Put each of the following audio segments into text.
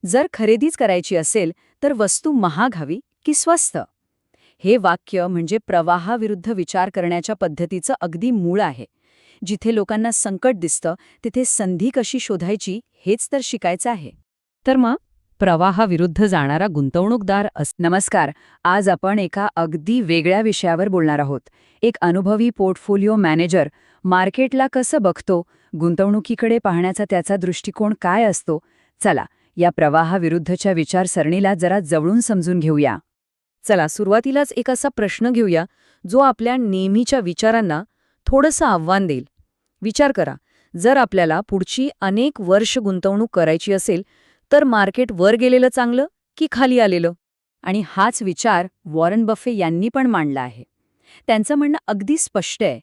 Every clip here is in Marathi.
जर खरेदीच करायची असेल तर वस्तू महाग हवी की स्वस्त? हे वाक्य म्हणजे प्रवाहाविरुद्ध विचार करण्याच्या पद्धतीचं अगदी मूळ आहे. जिथे लोकांना संकट दिसतं तिथे संधी कशी शोधायची हेच तर शिकायचं आहे. तर मग प्रवाहाविरुद्ध जाणारा गुंतवणूकदार नमस्कार. आज आपण एका अगदी वेगळ्या विषयावर बोलणार आहोत. एक अनुभवी पोर्टफोलिओ मॅनेजर मार्केटला कसं बघतो, गुंतवणुकीकडे पाहण्याचा त्याचा दृष्टिकोन काय असतो. चला, या प्रवाहाविरुद्धच्या विचारसरणीला जरा जवळून समजून घेऊया. चला सुरुवातीलाच एक असा प्रश्न घेऊया जो आपल्या नेहमीच्या विचारांना थोडंसं आव्हान देईल. विचार करा, जर आपल्याला पुढची अनेक वर्ष गुंतवणूक करायची असेल तर मार्केट वर गेलेलं चांगलं की खाली आलेलं? आणि हाच विचार वॉरन बफे यांनी पण मांडला आहे. त्यांचं म्हणणं अगदी स्पष्ट आहे.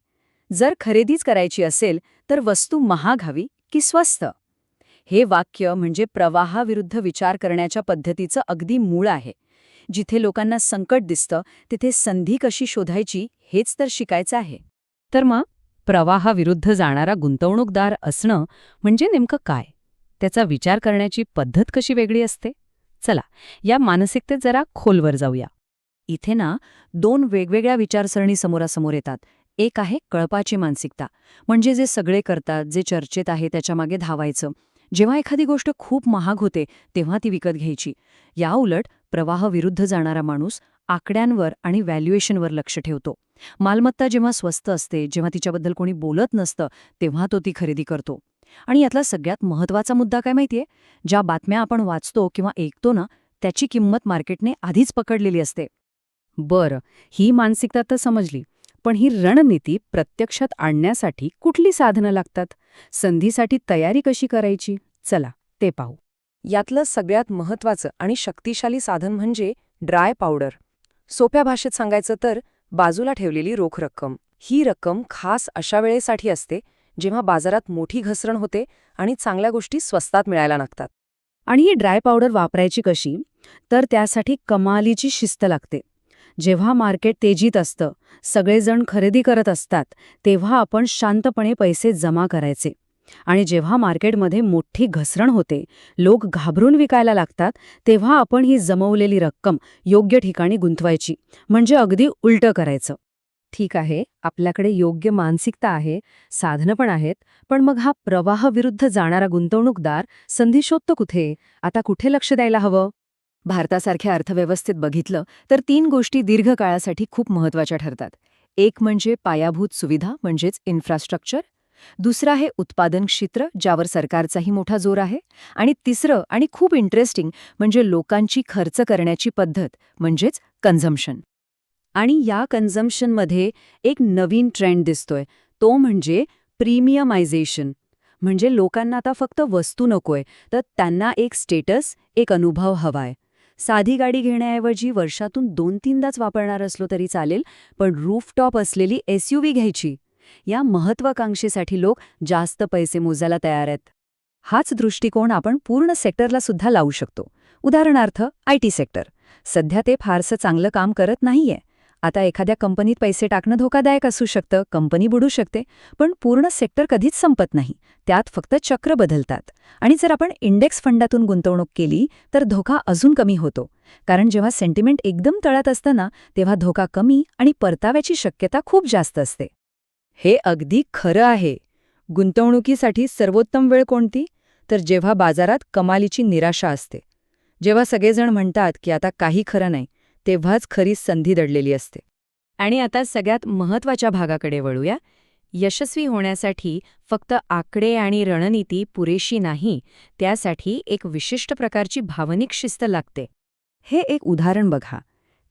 जर खरेदीच करायची असेल तर वस्तू महाग हवी की स्वस्त? हे वाक्य म्हणजे प्रवाहाविरुद्ध विचार करण्याच्या पद्धतीचं अगदी मूळ आहे. जिथे लोकांना संकट दिसतं तिथे संधी कशी शोधायची हेच तर शिकायचं आहे. तर मग प्रवाहाविरुद्ध जाणारा गुंतवणूकदार असणं म्हणजे नेमकं काय? त्याचा विचार करण्याची पद्धत कशी वेगळी असते? चला, या मानसिकतेत जरा खोलवर जाऊया. इथे ना दोन वेगवेगळ्या विचारसरणी समोरासमोर येतात. एक आहे कळपाची मानसिकता, म्हणजे जे सगळे करतात, जे चर्चेत आहे त्याच्यामागे धावायचं. जेव्हा एखादी गोष्ट खूप महाग होते तेव्हा ती विकत घ्यायची. या उलट प्रवाहाविरुद्ध जाणारा माणूस आकड्यांवर आणि व्हॅल्युएशनवर लक्ष ठेवतो. मालमत्ता जेव्हा स्वस्त असते, जेव्हा तिच्याबद्दल कोणी बोलत नसतं, तेव्हा तो ती खरेदी करतो. आणि यातला सगळ्यात महत्त्वाचा मुद्दा काय माहितीये? ज्या बातम्या आपण वाचतो किंवा ऐकतो ना, त्याची किंमत मार्केटने आधीच पकडलेली असते. बरं, ही मानसिकता तर समजली. पण ही रणनीती प्रत्यक्षात आणण्यासाठी कुठली साधनं लागतात? संधीसाठी तयारी कशी करायची? चला, ते पाहू. यातलं सगळ्यात महत्त्वाचं आणि शक्तिशाली साधन म्हणजे ड्राय पावडर. सोप्या भाषेत सांगायचं तर बाजूला ठेवलेली रोख रक्कम. ही रक्कम खास अशा वेळेसाठी असते जेव्हा बाजारात मोठी घसरण होते आणि चांगल्या गोष्टी स्वस्तात मिळायला लागतात. आणि ही ड्राय पावडर वापरायची कशी? तर त्यासाठी कमालीची शिस्त लागते. जेव्हा मार्केट तेजीत असतं, सगळेजण खरेदी करत असतात, तेव्हा आपण शांतपणे पैसे जमा करायचे. आणि जेव्हा मार्केटमध्ये मोठी घसरण होते, लोक घाबरून विकायला लागतात, तेव्हा आपण ही जमवलेली रक्कम योग्य ठिकाणी गुंतवायची. म्हणजे अगदी उलटं करायचं. ठीक आहे, आपल्याकडे योग्य मानसिकता आहे, साधनं पण आहेत, पण मग हा प्रवाहाविरुद्ध जाणारा गुंतवणूकदार संधी शोधतो कुठे? आता कुठे लक्ष द्यायला हवं? भारतासारख्या अर्थव्यवस्थेत बघितलं तर 3 गोष्टी दीर्घकाळासाठी खूप महत्त्वाच्या ठरतात. एक म्हणजे पायाभूत सुविधा म्हणजेच इन्फ्रास्ट्रक्चर. दुसरं आहे उत्पादन क्षेत्र, ज्यावर सरकारचाही मोठा जोर आहे. आणि तिसरं आणि खूप इंटरेस्टिंग म्हणजे लोकांची खर्च करण्याची पद्धत म्हणजेच कन्झम्पशन. आणि या कन्झम्पशनमध्ये एक नवीन ट्रेंड दिसतोय, तो म्हणजे प्रीमियमायझेशन. म्हणजे लोकांना आता फक्त वस्तू नकोय, तर त्यांना एक स्टेटस, एक अनुभव हवाय. साधी गाडी घेण्याऐवजी वर्षातून 2-3दाच वापरणार असलो तरी चालेल, पण रूफटॉप असलेली SUV घ्यायची. या महत्वाकांक्षेसाठी लोक जास्त पैसे मोजायला तयार आहेत. हाच दृष्टिकोन आपण पूर्ण सेक्टरला सुद्धा लावू शकतो. उदाहरणार्थ IT सेक्टर. सध्या ते फारसं चांगलं काम करत नाहीये. आता एखाद्या कंपनीत पैसे टाकणं धोकादायक असू शकतं, कंपनी बुडू शकते, पण पूर्ण सेक्टर कधीच संपत नाही. त्यात फक्त चक्र बदलतात. आणि जर आपण इंडेक्स फंडातून गुंतवणूक केली तर धोका अजून कमी होतो. कारण जेव्हा सेंटिमेंट एकदम तळात असतं ना, तेव्हा धोका कमी आणि परताव्याची शक्यता खूप जास्त असते. हे अगदी खरं आहे. गुंतवणुकीसाठी सर्वोत्तम वेळ कोणती? तर जेव्हा बाजारात कमालीची निराशा असते. जेव्हा सगळेजण म्हणतात की आता काही खरं नाही, तेव्हाच खरी संधी दडलेली असते. आणि आता सगळ्यात महत्त्वाच्या भागाकडे वळूया. यशस्वी होण्यासाठी फक्त आकडे आणि रणनीती पुरेशी नाही, त्यासाठी एक विशिष्ट प्रकारची भावनिक शिस्त लागते. हे एक उदाहरण बघा.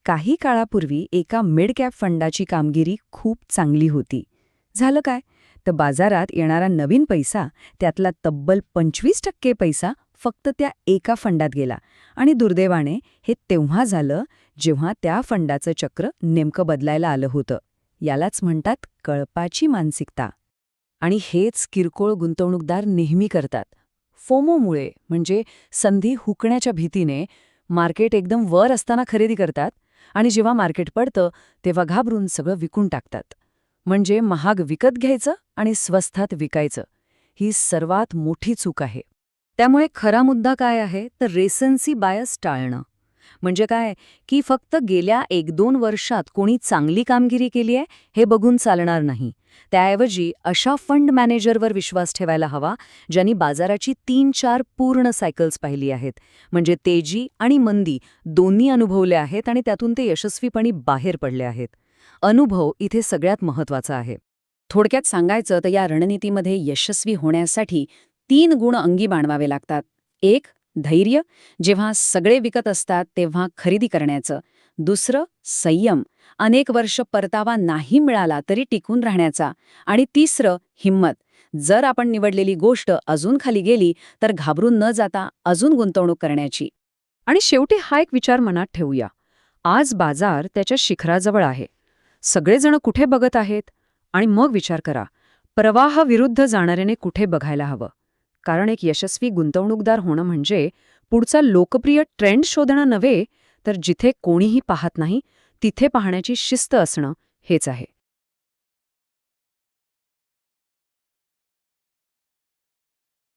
काही काळापूर्वी एका मिड कॅप फंडाची कामगिरी खूप चांगली होती. झालं काय? तर बाजारात येणारा नवीन पैसा, त्यातला तब्बल 25% पैसा फक्त त्या एका फंडात गेला. आणि दुर्दैवाने हे तेव्हा झालं जेव्हा त्या फंडाचं चक्र नेमकं बदलायला आलं होतं. यालाच म्हणतात कळपाची मानसिकता. आणि हेच किरकोळ गुंतवणूकदार नेहमी करतात. फोमोमुळे म्हणजे संधी हुकण्याच्या भीतीने मार्केट एकदम वर असताना खरेदी करतात आणि जेव्हा मार्केट पडतं तेव्हा घाबरून सगळं विकून टाकतात. म्हणजे महाग विकत घ्यायचं आणि स्वस्तात विकायचं. ही सर्वात मोठी चूक आहे. त्यामुळे खरा मुद्दा काय आहे तर रेसन्सी बायस टाळणं. म्हणजे काय की फक्त गेल्या 1-2 वर्षात कोणी चांगली कामगिरी केली आहे हे बघून चालणार नाही. त्याऐवजी अशा फंड मॅनेजरवर विश्वास ठेवायला हवा ज्यांनी बाजाराची 3-4 पूर्ण सायकल्स पाहिली आहेत. म्हणजे तेजी आणि मंदी दोन्ही अनुभवले आहेत आणि त्यातून ते यशस्वीपणे बाहेर पडले आहेत. अनुभव इथे सगळ्यात महत्वाचा आहे. थोडक्यात सांगायचं तर या रणनीतीमध्ये यशस्वी होण्यासाठी 3 गुण अंगी बाणवावे लागतात. 1. धैर्य, जेव्हा सगळे विकत असतात तेव्हा खरेदी करण्याचं. 2. संयम, अनेक वर्ष परतावा नाही मिळाला तरी टिकून राहण्याचा. आणि 3. हिंमत, जर आपण निवडलेली गोष्ट अजून खाली गेली तर घाबरून न जाता अजून गुंतवणूक करण्याची. आणि शेवटी हा एक विचार मनात ठेवूया. आज बाजार त्याच्या शिखराजवळ आहे. सगळेजण कुठे बघत आहेत? आणि मग विचार करा, प्रवाहाविरुद्ध जाणाऱ्याने कुठे बघायला हवं? कारण एक यशस्वी गुंतवणूकदार होणं म्हणजे पुढचा लोकप्रिय ट्रेंड शोधणं नव्हे, तर जिथे कोणीही पाहत नाही तिथे पाहण्याची शिस्त असणं हेच आहे.